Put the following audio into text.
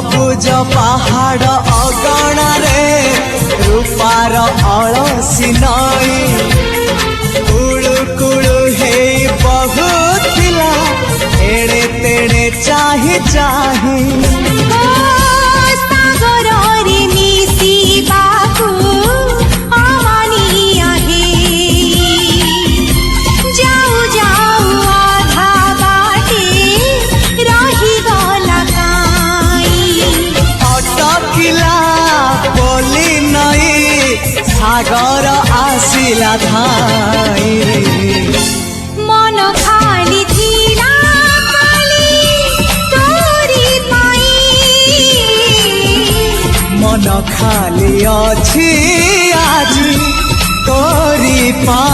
सबुज पहाड़ अगणारे रूपार अलसी नई कुड़ू कुड़ू हे बहुथिला एड़े तेड़े चाही चाही सागर आसिला धाई मन खाली थिला खाली तोरी पाई मन खाली अछि आज तोरी पाई।